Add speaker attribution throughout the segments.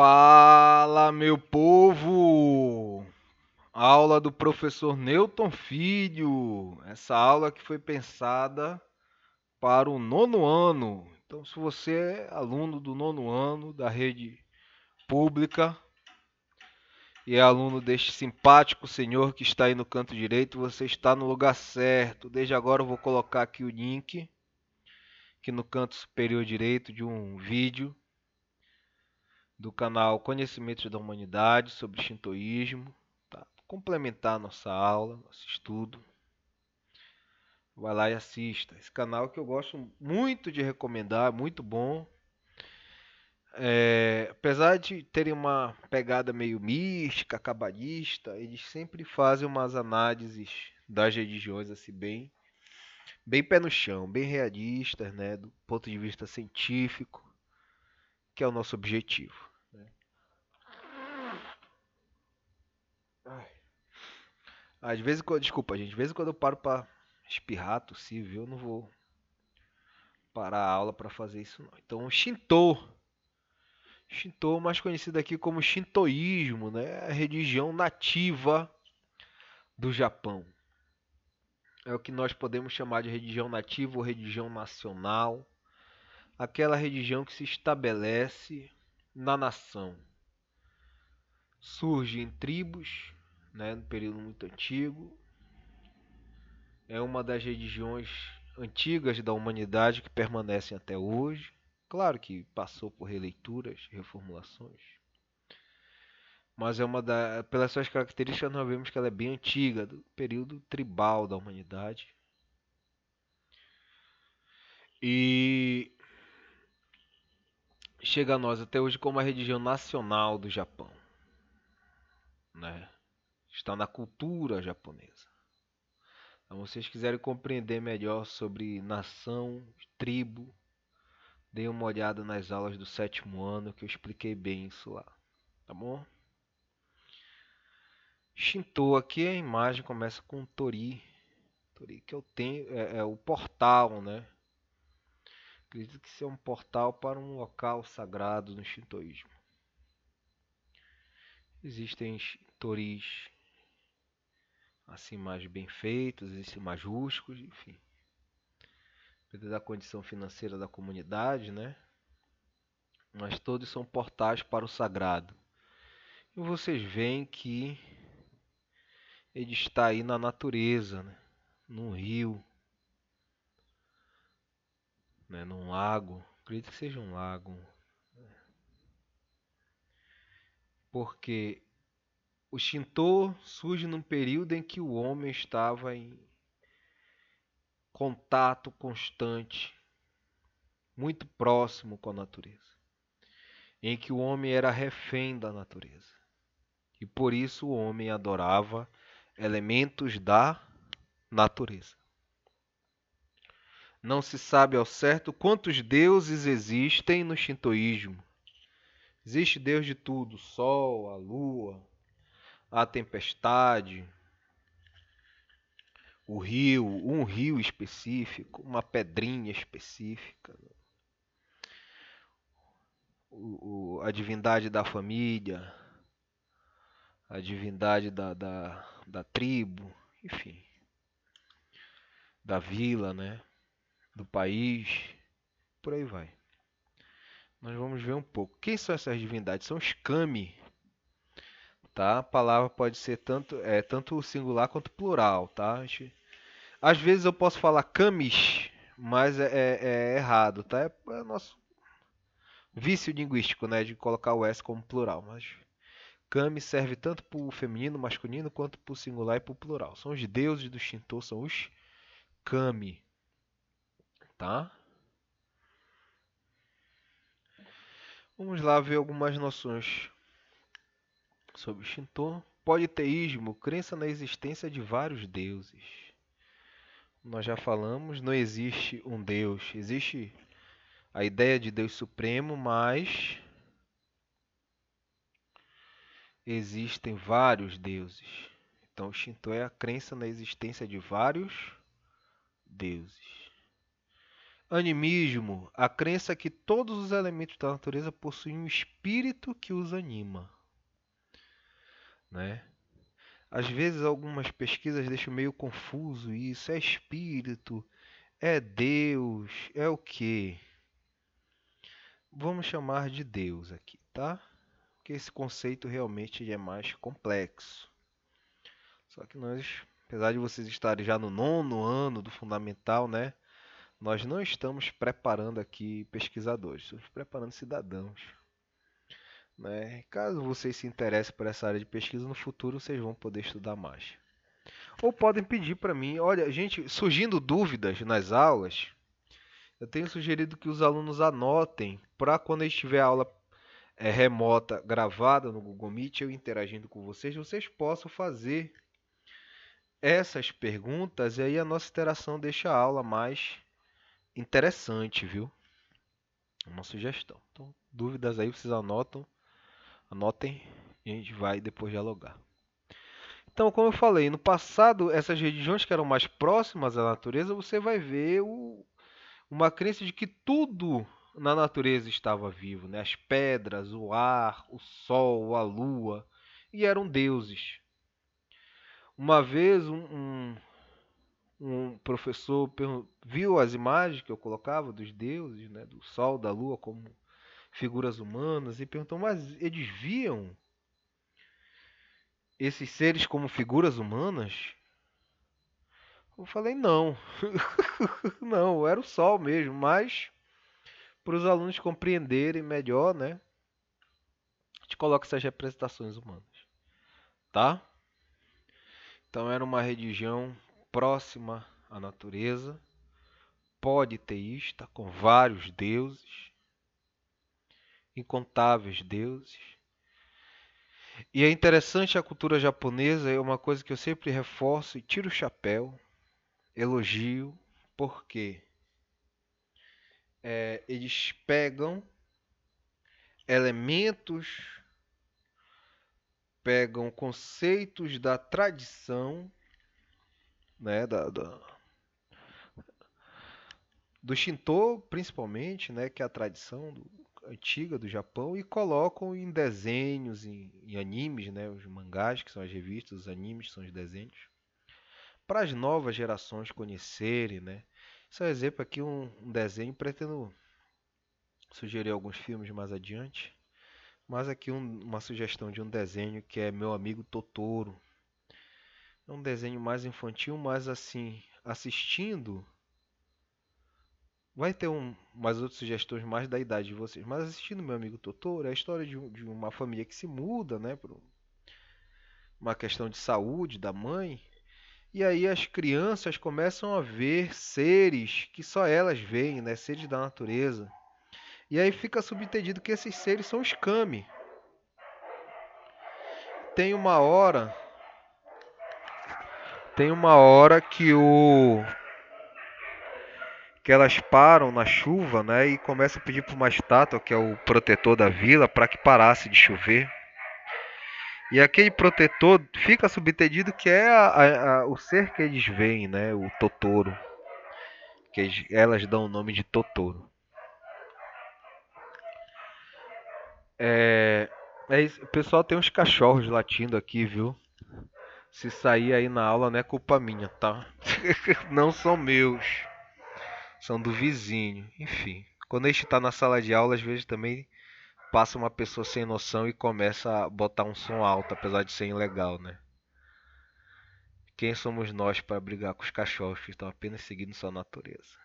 Speaker 1: Fala, meu povo! Aula do professor Newton Filho. Essa aula que foi pensada para o nono ano. Então, se você é aluno do nono ano da rede pública e é aluno deste simpático senhor que está aí no canto direito, você está no lugar certo. Desde agora eu vou colocar aqui o link, aqui no canto superior direito de um vídeo do canal Conhecimentos da Humanidade sobre Shintoísmo, tá? Complementar nossa aula, nosso estudo. Vai lá e assista. Esse canal que eu gosto muito de recomendar, muito bom. Apesar de terem uma pegada meio mística, cabalista, eles sempre fazem umas análises das religiões assim bem pé no chão, bem realistas, né, do ponto de vista científico, que é o nosso objetivo, né? Às vezes, desculpa, gente, às vezes quando eu paro pra espirrar, tossir, viu? Eu não vou parar a aula para fazer isso não. Então, o Shinto, mais conhecido aqui como Shintoísmo, né? É a religião nativa do Japão. É o que nós podemos chamar de religião nativa ou religião nacional. Aquela religião que se estabelece na nação. Surge em tribos, né, no período muito antigo. É uma das religiões antigas da humanidade que permanecem até hoje. Claro que passou por releituras, reformulações, mas pelas suas características nós vemos que ela é bem antiga, do período tribal da humanidade. E chega a nós até hoje como a religião nacional do Japão, né? Está na cultura japonesa. Então, se vocês quiserem compreender melhor sobre nação, tribo, deem uma olhada nas aulas do sétimo ano que eu expliquei bem isso lá, tá bom? Shinto, aqui a imagem começa com Tori. Tori que é o portal, né? Acredito que isso é um portal para um local sagrado no Shintoísmo. Existem Toris assim mais bem feitos, existem mais rústicos, enfim. Depende da condição financeira da comunidade, né? Mas todos são portais para o sagrado. E vocês veem que ele está aí na natureza, né? Num rio, né? Num lago. Acredito que seja um lago. Porque o Shinto surge num período em que o homem estava em contato constante, muito próximo com a natureza, em que o homem era refém da natureza. E por isso o homem adorava elementos da natureza. Não se sabe ao certo quantos deuses existem no Shintoísmo. Existe Deus de tudo: o sol, a lua, a tempestade, o rio, um rio específico, uma pedrinha específica, a divindade da família, a divindade da tribo, enfim, da vila, né? Do país, por aí vai. Nós vamos ver um pouco. Quem são essas divindades? São os kami, tá? A palavra pode ser tanto singular quanto plural, tá? Às vezes eu posso falar kamis, mas é errado, tá? É nosso vício linguístico, né? De colocar o S como plural, mas kami serve tanto para o feminino, masculino, quanto para o singular e para o plural. São os deuses do Shinto, são os kami, tá? Vamos lá ver algumas noções sobre Shinto. Politeísmo, crença na existência de vários deuses. Nós já falamos, não existe um Deus. Existe a ideia de Deus Supremo, mas existem vários deuses. Então, o Shinto é a crença na existência de vários deuses. Animismo, a crença que todos os elementos da natureza possuem um espírito que os anima, né? Às vezes algumas pesquisas deixam meio confuso isso. É espírito? É Deus? É o quê? Vamos chamar de Deus aqui, tá? Porque esse conceito realmente é mais complexo. Só que nós, apesar de vocês estarem já no 9º ano do fundamental, né? Nós não estamos preparando aqui pesquisadores, estamos preparando cidadãos, né? Caso vocês se interessem por essa área de pesquisa, no futuro vocês vão poder estudar mais. Ou podem pedir para mim, olha, gente, surgindo dúvidas nas aulas, eu tenho sugerido que os alunos anotem para quando estiver a aula remota gravada no Google Meet, eu interagindo com vocês, vocês possam fazer essas perguntas e aí a nossa interação deixa a aula mais interessante, viu? Uma sugestão. Então, dúvidas aí vocês anotem e a gente vai depois dialogar. Então, como eu falei, no passado, essas religiões que eram mais próximas à natureza, você vai ver uma crença de que tudo na natureza estava vivo, né? As pedras, o ar, o sol, a lua, e eram deuses. Uma vez um professor viu as imagens que eu colocava dos deuses, né? Do sol, da lua, como figuras humanas, e perguntou, mas eles viam esses seres como figuras humanas? Eu falei, não, não, era o sol mesmo, mas para os alunos compreenderem melhor, né? A gente coloca essas representações humanas, tá? Então era uma religião próxima à natureza, politeísta, com vários deuses, incontáveis deuses. E é interessante a cultura japonesa, é uma coisa que eu sempre reforço e tiro o chapéu, elogio, porque eles pegam elementos, pegam conceitos da tradição, né, do Shinto principalmente, né, que é a tradição antiga do Japão, e colocam em desenhos, em animes, né, os mangás, que são as revistas, os animes, que são os desenhos, para as novas gerações conhecerem, né. Esse é um exemplo aqui, um desenho, pretendo sugerir alguns filmes mais adiante, mas aqui uma sugestão de um desenho que é Meu Amigo Totoro. É um desenho mais infantil, mas assim, assistindo, vai ter umas outras sugestões mais da idade de vocês, mas assistindo Meu Amigo Totoro, é a história de uma família que se muda, né, por uma questão de saúde da mãe, e aí as crianças começam a ver seres que só elas veem, né, seres da natureza. E aí fica subentendido que esses seres são os kami. Tem uma hora, tem uma hora que elas param na chuva, né, e começam a pedir para uma estátua, que é o protetor da vila, para que parasse de chover. E aquele protetor fica subentendido que é o ser que eles veem, né, o Totoro, que elas dão o nome de Totoro. É isso. O pessoal tem uns cachorros latindo aqui, viu? Se sair aí na aula não é culpa minha, tá? Não são meus, são do vizinho. Enfim, quando a gente tá na sala de aula, às vezes também passa uma pessoa sem noção e começa a botar um som alto, apesar de ser ilegal, né? Quem somos nós para brigar com os cachorros que estão apenas seguindo sua natureza?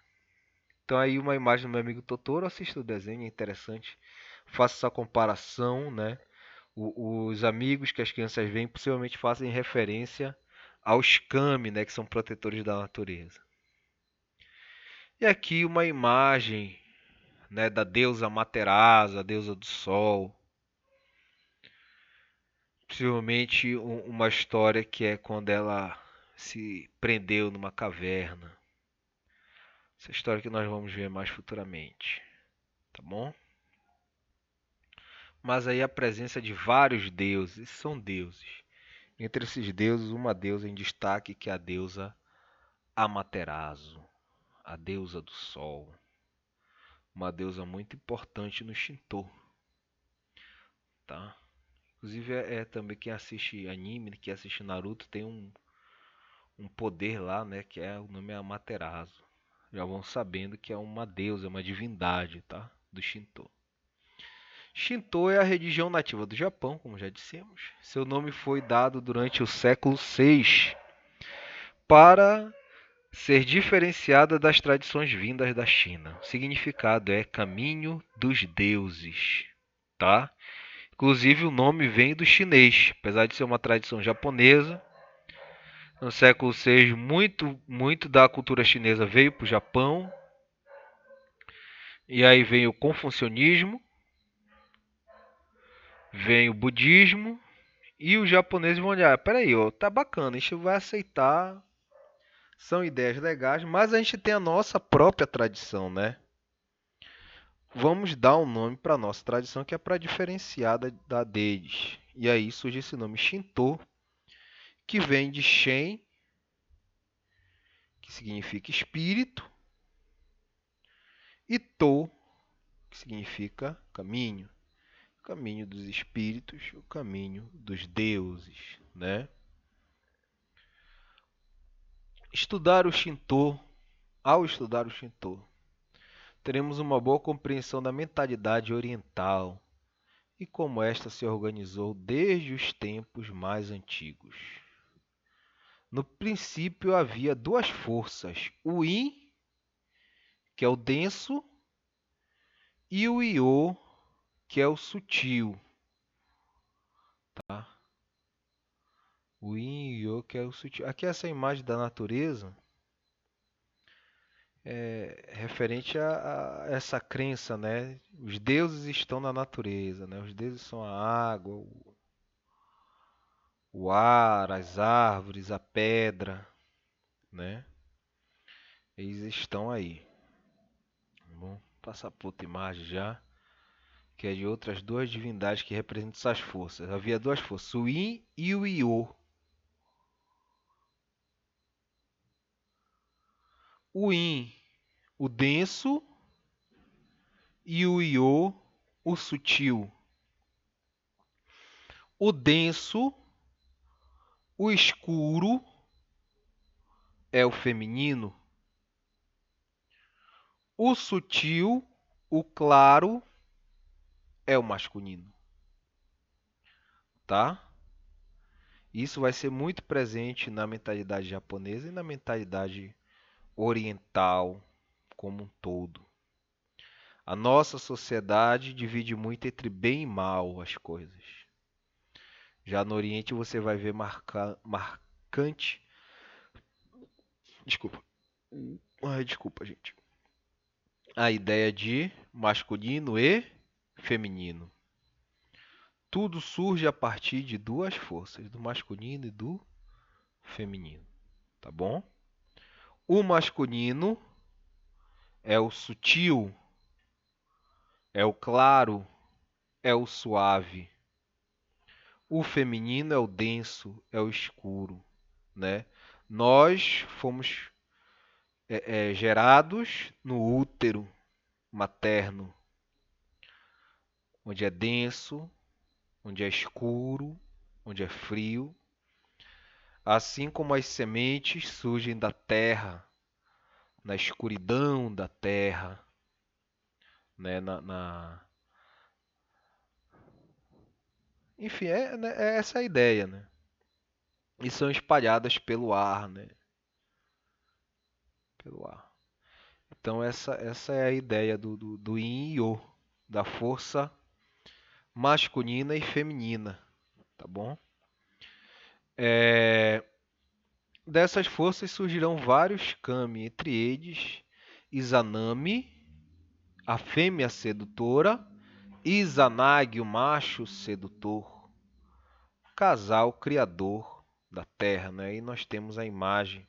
Speaker 1: Então aí uma imagem do meu amigo Totoro, assista o desenho, é interessante. Faça essa comparação, né? Os amigos que as crianças veem possivelmente fazem referência aos kami, né, que são protetores da natureza. E aqui uma imagem, né, da deusa Amaterasu, a deusa do sol. Possivelmente uma história que é quando ela se prendeu numa caverna. Essa história que nós vamos ver mais futuramente, tá bom? Mas aí a presença de vários deuses, são deuses. Entre esses deuses, uma deusa em destaque que é a deusa Amaterasu, a deusa do sol. uma deusa muito importante no Shinto, tá? Inclusive também quem assiste anime, quem assiste Naruto tem um poder lá, né, que o nome é Amaterasu. Já vão sabendo que é uma deusa, uma divindade, tá? Do Shinto. Shinto é a religião nativa do Japão, como já dissemos. Seu nome foi dado durante o século VI para ser diferenciada das tradições vindas da China. O significado é caminho dos deuses, tá? Inclusive o nome vem do chinês, apesar de ser uma tradição japonesa. No século VI, muito da cultura chinesa veio para o Japão. E aí vem o confucionismo, vem o budismo e os japoneses vão olhar, peraí, ó, tá bacana, a gente vai aceitar, são ideias legais, mas a gente tem a nossa própria tradição, né? Vamos dar um nome para a nossa tradição que é para diferenciar da deles. E aí surge esse nome Shinto, que vem de Shen, que significa espírito, e To, que significa caminho. O caminho dos espíritos, o caminho dos deuses, né? Estudar o Shinto, ao estudar o Shinto, teremos uma boa compreensão da mentalidade oriental e como esta se organizou desde os tempos mais antigos. No princípio havia duas forças, o Yin, que é o denso, e o Yo, que é o sutil, tá? O Yin e o Yo, que é o sutil. Aqui essa imagem da natureza é referente a essa crença, né? Os deuses estão na natureza, né? Os deuses são a água, o ar, as árvores, a pedra, né? Eles estão aí. Vamos passar para outra imagem já, que é de outras duas divindades que representam essas forças. Havia duas forças, o Yin e o Yo. O Yin, o denso, e o Yo, o sutil. O denso, o escuro, é o feminino. O sutil, o claro, é o masculino, tá? Isso vai ser muito presente na mentalidade japonesa e na mentalidade oriental como um todo. A nossa sociedade divide muito entre bem e mal as coisas. Já no Oriente você vai ver marcante. Desculpa. Ai, desculpa, gente. A ideia de masculino e feminino. Tudo surge a partir de duas forças, do masculino e do feminino, tá bom? O masculino é o sutil, é o claro, é o suave. O feminino é o denso, é o escuro, né? Nós fomos gerados no útero materno, onde é denso, onde é escuro, onde é frio. Assim como as sementes surgem da terra, na escuridão da terra, né? Enfim, é essa a ideia, né? E são espalhadas pelo ar, né? Pelo ar. Então essa é a ideia do Yin e Yo, da força masculina e feminina, tá bom? Dessas forças surgirão vários kami, entre eles Izanami, a fêmea sedutora, e Izanagi, o macho sedutor, casal criador da terra, né? E nós temos a imagem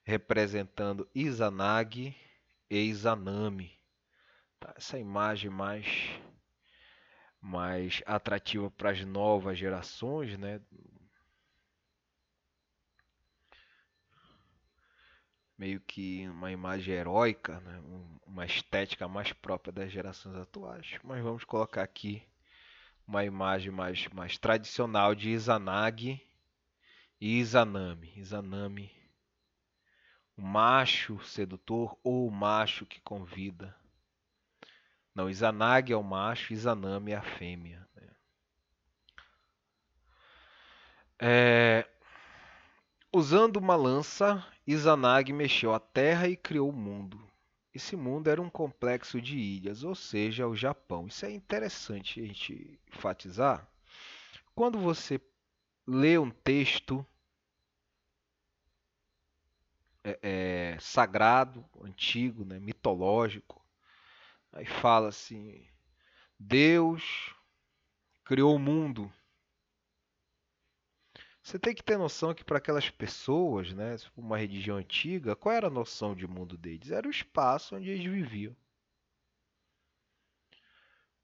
Speaker 1: representando Izanagi e Izanami. Tá? Essa imagem mais atrativa para as novas gerações, né? meio que uma imagem heróica, né? Uma estética mais própria das gerações atuais. Mas vamos colocar aqui uma imagem mais tradicional de Izanagi e Izanami. Izanami, o macho sedutor ou o macho que convida. Não, Izanagi é o macho, Izanami é a fêmea. É, usando uma lança, Izanagi mexeu a terra e criou o mundo. Esse mundo era um complexo de ilhas, ou seja, o Japão. Isso é interessante a gente enfatizar. Quando você lê um texto sagrado, antigo, né, mitológico, aí fala assim: Deus criou o mundo. Você tem que ter noção que para aquelas pessoas, né, uma religião antiga, qual era a noção de mundo deles? Era o espaço onde eles viviam.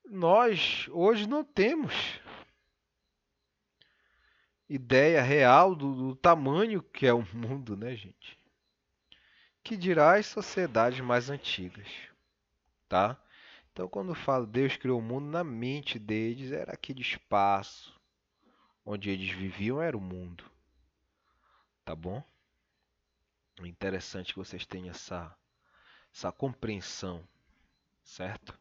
Speaker 1: Nós hoje não temos ideia real do tamanho que é o mundo, né, gente? Que dirá as sociedades mais antigas, tá? Então, quando eu falo Deus criou o mundo, na mente deles era aquele espaço onde eles viviam, era o mundo, tá bom? É interessante que vocês tenham essa compreensão, certo?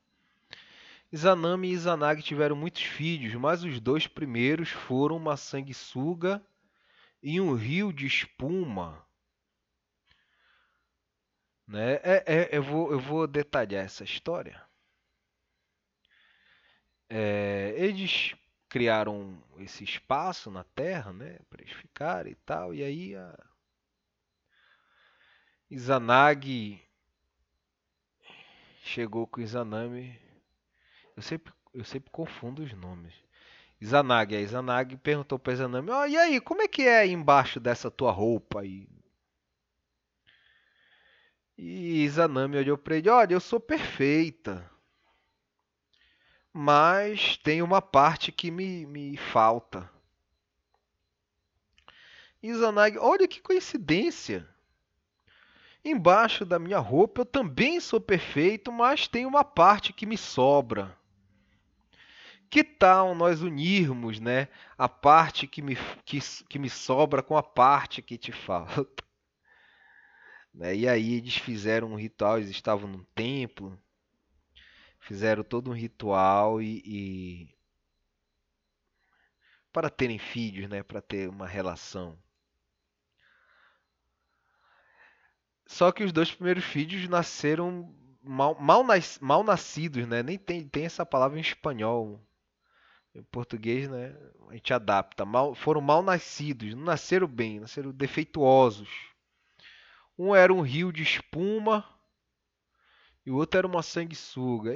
Speaker 1: Izanami e Izanagi tiveram muitos filhos, mas os dois primeiros foram uma sanguessuga e um rio de espuma, né? Eu vou detalhar essa história. Eles criaram esse espaço na Terra, né, para eles ficarem e tal, e aí a Izanagi chegou com Izanami. Eu sempre confundo os nomes. Izanagi, a Izanagi perguntou para Izanami: "Ó, e aí, como é que é aí embaixo dessa tua roupa aí?" E Izanami olhou para ele: "Olha, eu sou perfeita, mas tem uma parte que me falta." Izanagi, olha que coincidência. Embaixo da minha roupa eu também sou perfeito, mas tem uma parte que me sobra. Que tal nós unirmos, né, a parte que me sobra com a parte que te falta? Né? E aí eles fizeram um ritual, eles estavam num templo, fizeram todo um ritual para terem filhos, né, para ter uma relação. Só que os dois primeiros filhos nasceram mal nascidos, né? Nem tem essa palavra em espanhol. Em português, né? A gente adapta. Foram mal nascidos, não nasceram bem, nasceram defeituosos. Um era um rio de espuma e o outro era uma sanguessuga.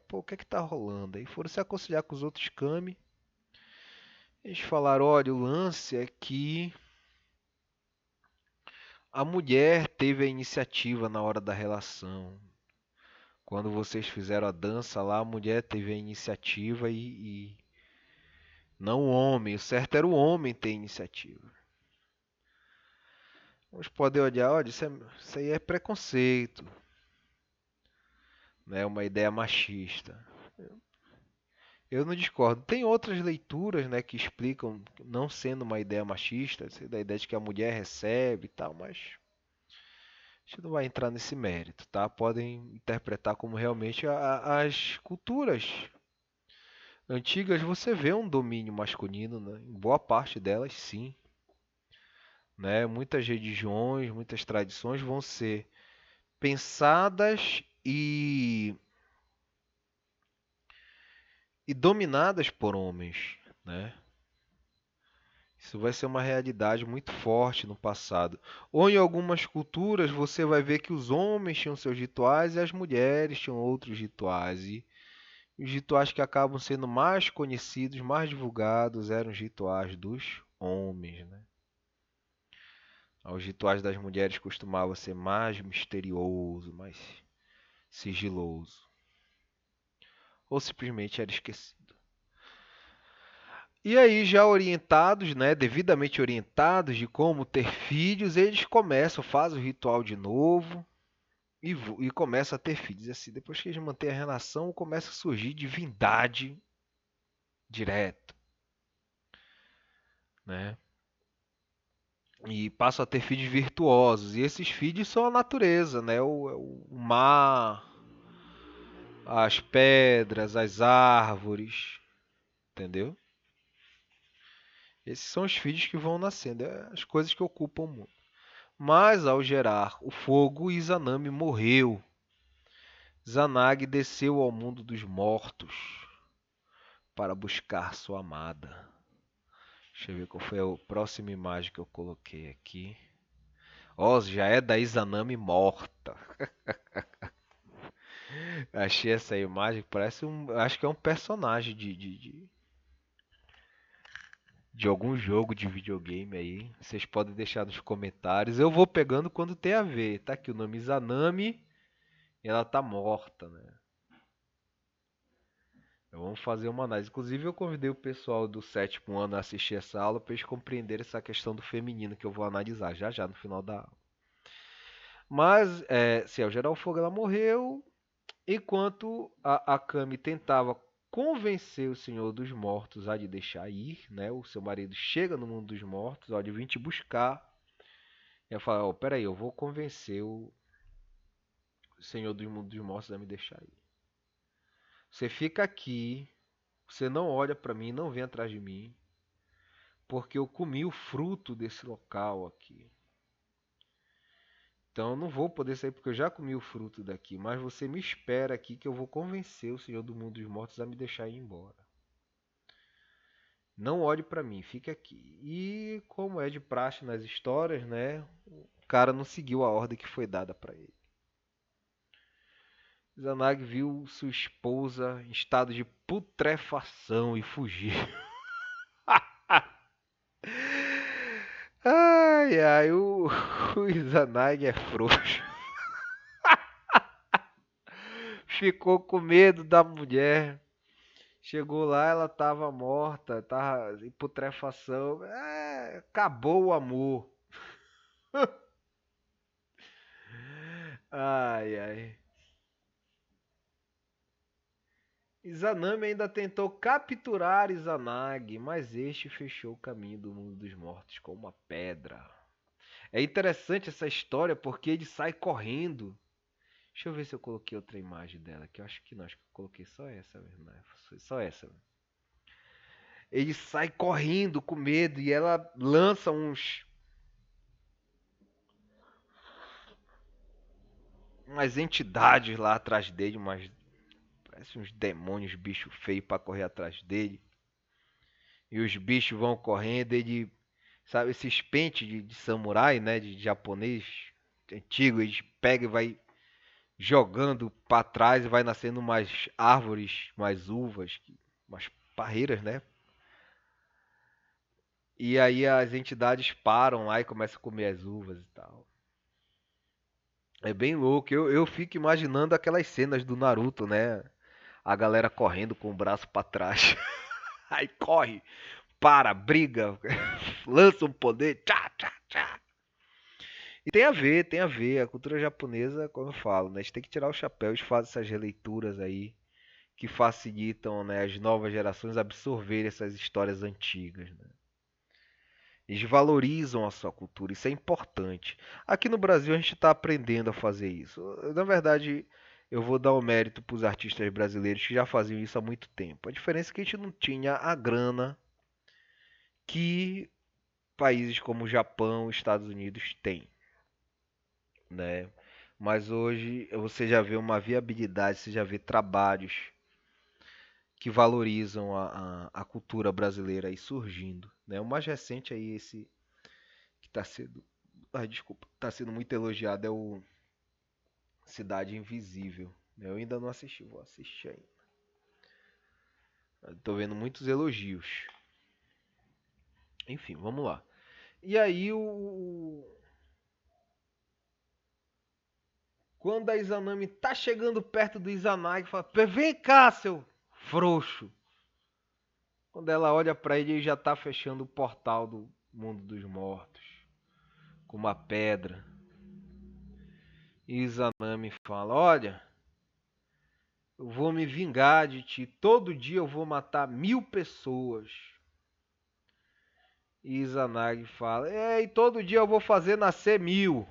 Speaker 1: Pô, o que é que tá rolando? Aí foram se aconselhar com os outros kami. Eles falaram: olha, o lance é que a mulher teve a iniciativa na hora da relação. Quando vocês fizeram a dança lá, a mulher teve a iniciativa e não o homem. O certo era o homem ter iniciativa. Uns podem olhar, olha, isso aí é preconceito, né? Uma ideia machista. Eu não discordo. Tem outras leituras, né, que explicam, não sendo uma ideia machista, da ideia de que a mulher recebe e tal, mas a gente não vai entrar nesse mérito, tá? Podem interpretar como realmente as culturas antigas você vê um domínio masculino, né? Em boa parte delas, sim, né? Muitas religiões, muitas tradições vão ser pensadas e dominadas por homens, né? Isso vai ser uma realidade muito forte no passado. Ou em algumas culturas você vai ver que os homens tinham seus rituais e as mulheres tinham outros rituais. E os rituais que acabam sendo mais conhecidos, mais divulgados, eram os rituais dos homens, né? Os rituais das mulheres costumavam ser mais misterioso, mais sigiloso. Ou simplesmente era esquecido. E aí, já orientados, né, devidamente orientados de como ter filhos, eles começam, fazem o ritual de novo e começam a ter filhos. E assim, depois que eles mantêm a relação, começa a surgir divindade direto, né? E passam a ter filhos virtuosos. E esses filhos são a natureza, né? O mar, as pedras, as árvores, entendeu? Esses são os filhos que vão nascendo, as coisas que ocupam o mundo. Mas ao gerar o fogo, Izanami morreu. Zanag desceu ao mundo dos mortos para buscar sua amada. Deixa eu ver qual foi a próxima imagem que eu coloquei aqui. Ó, já é da Izanami morta. Achei essa imagem, parece um. Acho que é um personagem de algum jogo de videogame aí. Vocês podem deixar nos comentários. Eu vou pegando quando tem a ver. Tá aqui o nome Izanami e ela tá morta, né? Então, vamos fazer uma análise. Inclusive, eu convidei o pessoal do sétimo ano a assistir essa aula para eles compreenderem essa questão do feminino que eu vou analisar já já no final da aula. Mas, se ao geral fogo ela morreu, enquanto a Kami tentava convencer o Senhor dos Mortos a de deixar ir, né? O seu marido chega no mundo dos mortos, ó, de vir te buscar. E ela fala, ó, peraí, eu vou convencer o Senhor do mundo dos mortos a me deixar ir. Você fica aqui, você não olha para mim, não vem atrás de mim, porque eu comi o fruto desse local aqui. Então eu não vou poder sair porque eu já comi o fruto daqui, mas você me espera aqui que eu vou convencer o Senhor do mundo dos mortos a me deixar ir embora. Não olhe para mim, fique aqui. E como é de praxe nas histórias, né? O cara não seguiu a ordem que foi dada para ele. Zanag viu sua esposa em estado de putrefação e fugiu. Ai, ai, o Izanagi é frouxo. Ficou com medo da mulher. Chegou lá, ela tava morta, tava em putrefação. Acabou o amor. Ai, ai. Izanami ainda tentou capturar Izanagi, mas este fechou o caminho do mundo dos mortos com uma pedra. É interessante essa história porque ele sai correndo. Deixa eu ver se eu coloquei outra imagem dela, que eu acho que não, acho que eu coloquei só essa mesmo, né? Só essa. Ele sai correndo com medo e ela lança umas entidades lá atrás dele, parece uns demônios, bicho feio pra correr atrás dele. E os bichos vão correndo, ele, sabe, esses pentes de samurai, né, de japonês antigo, eles pegam e vai jogando pra trás e vai nascendo umas árvores, umas uvas, umas parreiras, né? E aí as entidades param lá e começam a comer as uvas e tal. É bem louco. Eu fico imaginando aquelas cenas do Naruto, né? A galera correndo com o braço pra trás. Aí corre, para, briga, lança um poder, tchá, tchá, tchá. E tem a ver, tem a ver. A cultura japonesa, como eu falo, né? A gente tem que tirar o chapéu. Eles fazem essas releituras aí que facilitam, né, as novas gerações absorverem essas histórias antigas, né? Eles valorizam a sua cultura, isso é importante. Aqui no Brasil a gente está aprendendo a fazer isso. Na verdade, eu vou dar o mérito para os artistas brasileiros que já faziam isso há muito tempo. A diferença é que a gente não tinha a grana que países como o Japão, Estados Unidos têm, né? Mas hoje você já vê uma viabilidade, você já vê trabalhos que valorizam a cultura brasileira aí surgindo, né? O mais recente aí, esse que está sendo, ai, desculpa, está sendo muito elogiado é o Cidade Invisível. Eu ainda não assisti, vou assistir ainda. Estou vendo muitos elogios. Enfim, vamos lá. E aí quando a Izanami tá chegando perto do Izanagi, fala: "Vem cá, seu frouxo. Quando ela olha para ele, ele já está fechando o portal do mundo dos mortos com uma pedra. E Izanami fala: Olha, eu vou me vingar de ti. Todo dia eu vou matar 1000 pessoas. E Izanagi fala: e todo dia eu vou fazer nascer 1000.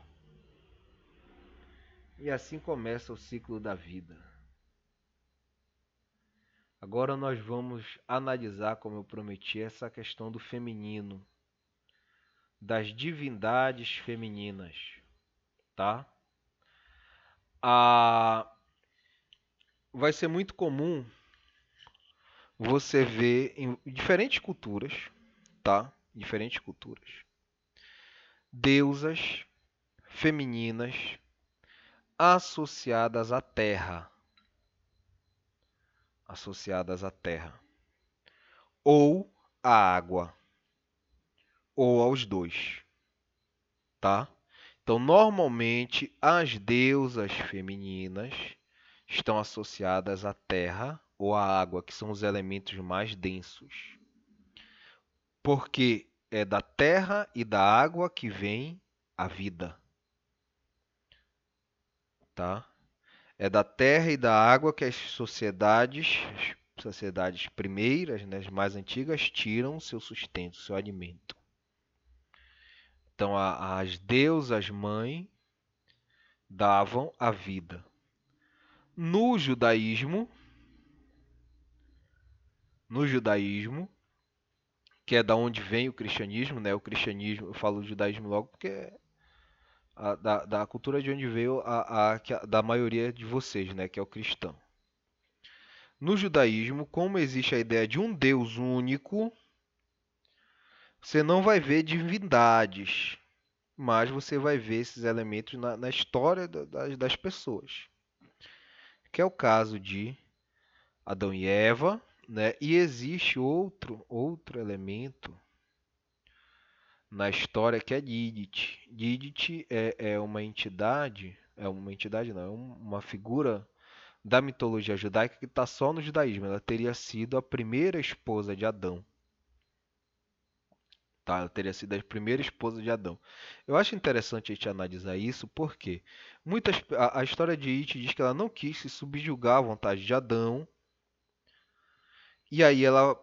Speaker 1: E assim começa o ciclo da vida. Agora nós vamos analisar, como eu prometi, essa questão do feminino, das divindades femininas, tá? Vai ser muito comum você ver em diferentes culturas, tá? Diferentes culturas, deusas femininas associadas à terra, ou à água, ou aos dois, tá? Então, normalmente, as deusas femininas estão associadas à terra ou à água, que são os elementos mais densos. Porque é da terra e da água que vem a vida, tá? É da terra e da água que as sociedades primeiras, né, as mais antigas, tiram seu sustento, seu alimento. Então, as deusas mãe davam a vida. No judaísmo, que é da onde vem o cristianismo, né? O cristianismo, eu falo judaísmo logo porque é da cultura de onde veio da maioria de vocês, né? Que é o cristão. No judaísmo, como existe a ideia de um Deus único, você não vai ver divindades, mas você vai ver esses elementos na história das pessoas. Que é o caso de Adão e Eva, né? E existe outro elemento na história que é Lilith. Lilith é uma entidade não, é uma figura da mitologia judaica que está só no judaísmo. Ela teria sido a primeira esposa de Adão. Tá, ela teria sido a primeira esposa de Adão. Eu acho interessante a gente analisar isso porque a história de Lilith diz que ela não quis se subjugar à vontade de Adão. E aí ela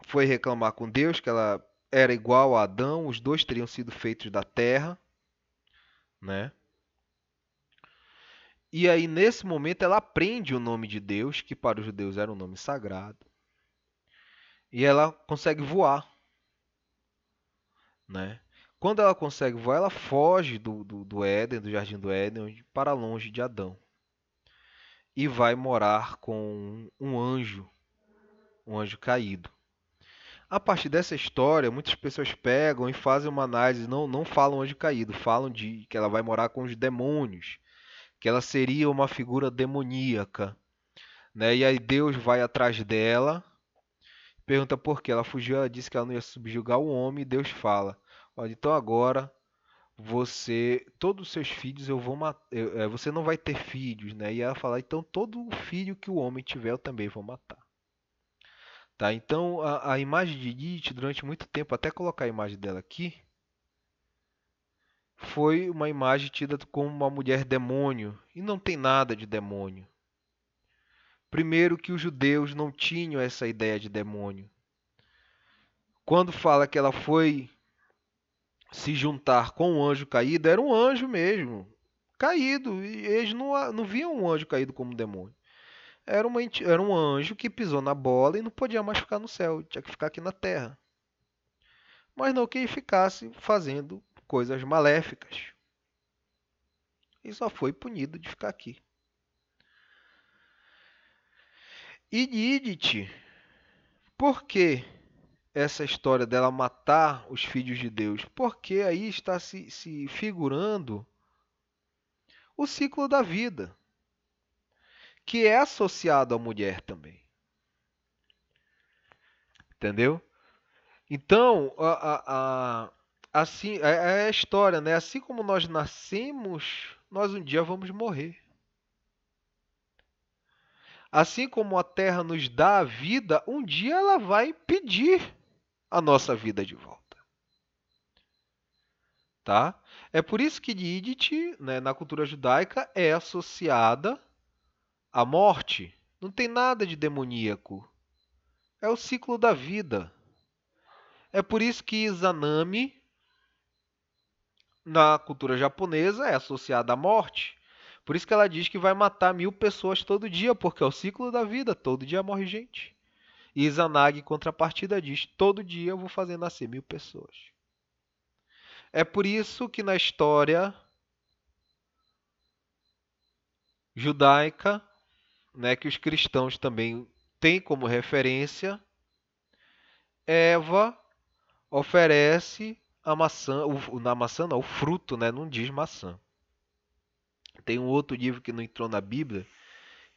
Speaker 1: foi reclamar com Deus que ela era igual a Adão, os dois teriam sido feitos da terra, né? E aí, nesse momento, ela aprende o nome de Deus, que para os judeus era um nome sagrado, e ela consegue voar, né? Quando ela consegue voar, ela foge do Éden, do Jardim do Éden, para longe de Adão, e vai morar com um anjo caído. A partir dessa história, muitas pessoas pegam e fazem uma análise, não falam anjo caído, falam de que ela vai morar com os demônios, que ela seria uma figura demoníaca, né? E aí Deus vai atrás dela, pergunta por que ela fugiu, ela disse que ela não ia subjugar o homem, e Deus fala: olha, então agora todos os seus filhos eu vou matar, você não vai ter filhos, né? E ela fala: então todo filho que o homem tiver eu também vou matar. Tá? Então a imagem de Lilith, durante muito tempo, até colocar a imagem dela aqui, foi uma imagem tida como uma mulher demônio, e não tem nada de demônio. Primeiro que os judeus não tinham essa ideia de demônio. Quando fala que ela foi se juntar com um anjo caído, era um anjo mesmo, caído. E eles não viam um anjo caído como um demônio. Era um anjo que pisou na bola e não podia mais ficar no céu, tinha que ficar aqui na terra. Mas não que ele ficasse fazendo coisas maléficas. E só foi punido de ficar aqui. E Lilith, por que essa história dela matar os filhos de Deus? Porque aí está se figurando o ciclo da vida, que é associado à mulher também. Entendeu? Então, assim, é a história, né? Assim como nós nascemos, nós um dia vamos morrer. Assim como a terra nos dá a vida, um dia ela vai pedir a nossa vida de volta, tá? É por isso que Lilith, né, na cultura judaica, é associada à morte. Não tem nada de demoníaco. É o ciclo da vida. É por isso que Izanami, na cultura japonesa, é associada à morte. Por isso que ela diz que vai matar 1000 pessoas todo dia, porque é o ciclo da vida, todo dia morre gente. E Izanagi, em contrapartida, diz: todo dia eu vou fazer nascer 1000 pessoas. É por isso que na história judaica, né, que os cristãos também têm como referência, Eva oferece a maçã, na maçã não, o fruto, né, não diz maçã. Tem um outro livro que não entrou na Bíblia,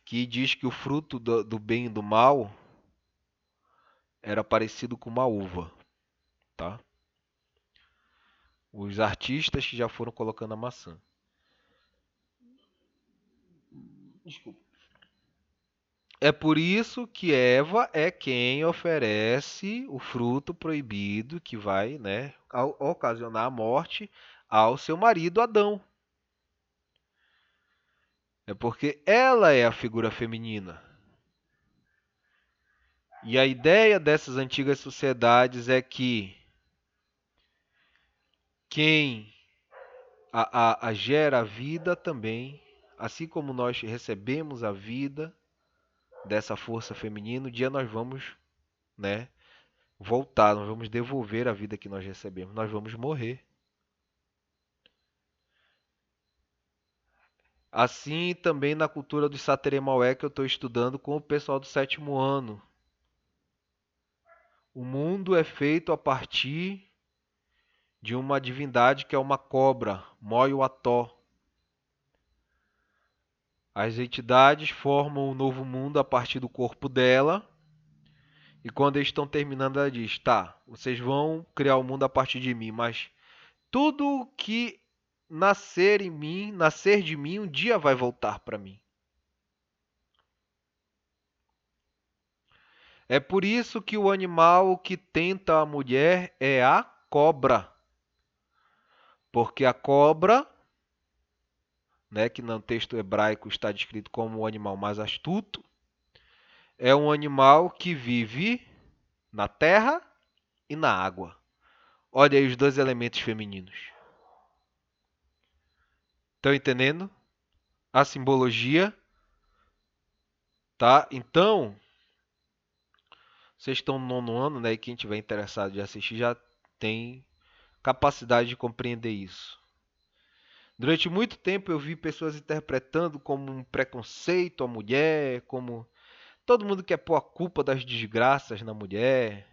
Speaker 1: que diz que o fruto do bem e do mal era parecido com uma uva, tá? Os artistas que já foram colocando a maçã. Desculpa. É por isso que Eva é quem oferece o fruto proibido que vai, né, ocasionar a morte ao seu marido Adão. É porque ela é a figura feminina. E a ideia dessas antigas sociedades é que quem gera a vida também, assim como nós recebemos a vida dessa força feminina, um dia nós vamos, né, voltar, nós vamos devolver a vida que nós recebemos, nós vamos morrer. Assim também na cultura do Sateremaué que eu estou estudando com o pessoal do 7º ano. O mundo é feito a partir de uma divindade que é uma cobra, Moyo-Ató. As entidades formam o novo mundo a partir do corpo dela. E quando eles estão terminando, ela diz: tá, vocês vão criar o mundo a partir de mim, mas tudo que nascer em mim, nascer de mim, um dia vai voltar para mim. É por isso que o animal que tenta a mulher é a cobra. Porque a cobra, né, que no texto hebraico está descrito como o animal mais astuto, é um animal que vive na terra e na água. Olha aí os dois elementos femininos. Estão entendendo a simbologia? Tá? Então, vocês estão no 9º ano, né? E quem tiver interessado de assistir já tem capacidade de compreender isso. Durante muito tempo eu vi pessoas interpretando como um preconceito à mulher, como todo mundo quer pôr a culpa das desgraças na mulher.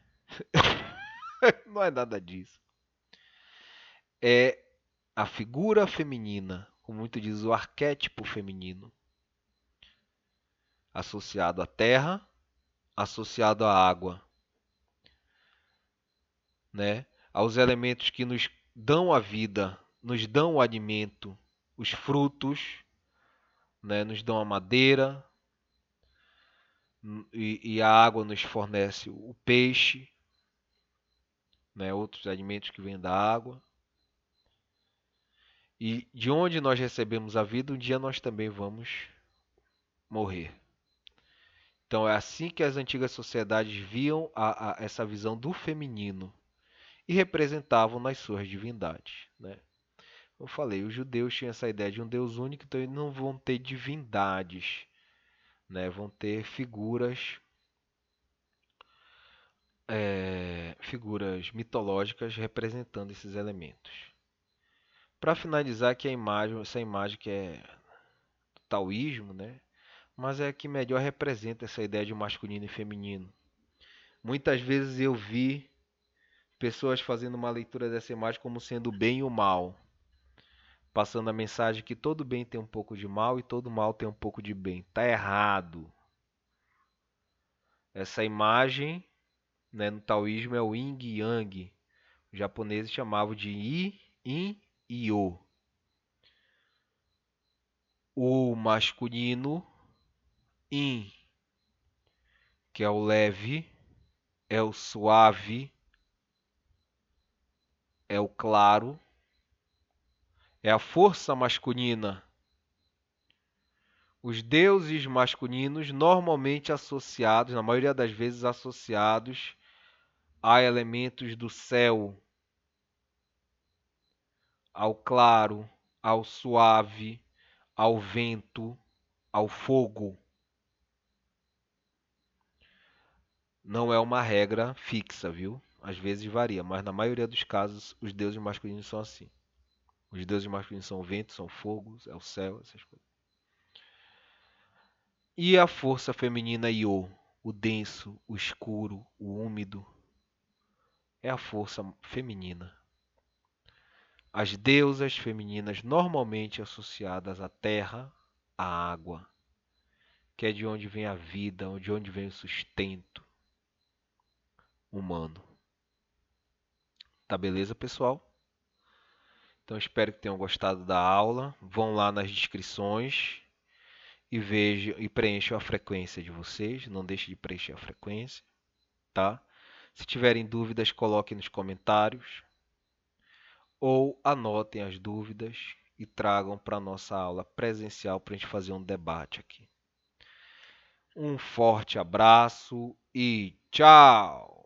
Speaker 1: Não é nada disso. É a figura feminina, como muito diz, o arquétipo feminino, associado à terra, associado à água, né? Aos elementos que nos dão a vida, nos dão o alimento, os frutos, né? Nos dão a madeira, e a água nos fornece o peixe, né? Outros alimentos que vêm da água. E de onde nós recebemos a vida, um dia nós também vamos morrer. Então é assim que as antigas sociedades viam essa visão do feminino e representavam nas suas divindades, né? Eu falei, os judeus tinham essa ideia de um Deus único, então eles não vão ter divindades, né? Vão ter figuras mitológicas representando esses elementos. Para finalizar, que essa imagem que é do taoísmo, né? Mas é a que melhor representa essa ideia de masculino e feminino. Muitas vezes eu vi pessoas fazendo uma leitura dessa imagem como sendo o bem e o mal, passando a mensagem que todo bem tem um pouco de mal e todo mal tem um pouco de bem. Tá errado. Essa imagem, né, no taoísmo é o yin e yang. Os japoneses chamavam de yin e yo. O masculino yin que é o leve, é o suave, é o claro, é a força masculina. Os deuses masculinos normalmente associados, na maioria das vezes associados a elementos do céu, ao claro, ao suave, ao vento, ao fogo. Não é uma regra fixa, viu? Às vezes varia, mas na maioria dos casos os deuses masculinos são assim. Os deuses masculinos são o vento, são fogo, é o céu, essas coisas. E a força feminina Io, o denso, o escuro, o úmido, é a força feminina. As deusas femininas normalmente associadas à terra, à água, que é de onde vem a vida, de onde vem o sustento humano. Tá beleza, pessoal? Então espero que tenham gostado da aula. Vão lá nas descrições e vejam e preencham a frequência de vocês. Não deixe de preencher a frequência, tá? Se tiverem dúvidas, coloquem nos comentários ou anotem as dúvidas e tragam para a nossa aula presencial para a gente fazer um debate aqui. Um forte abraço e tchau!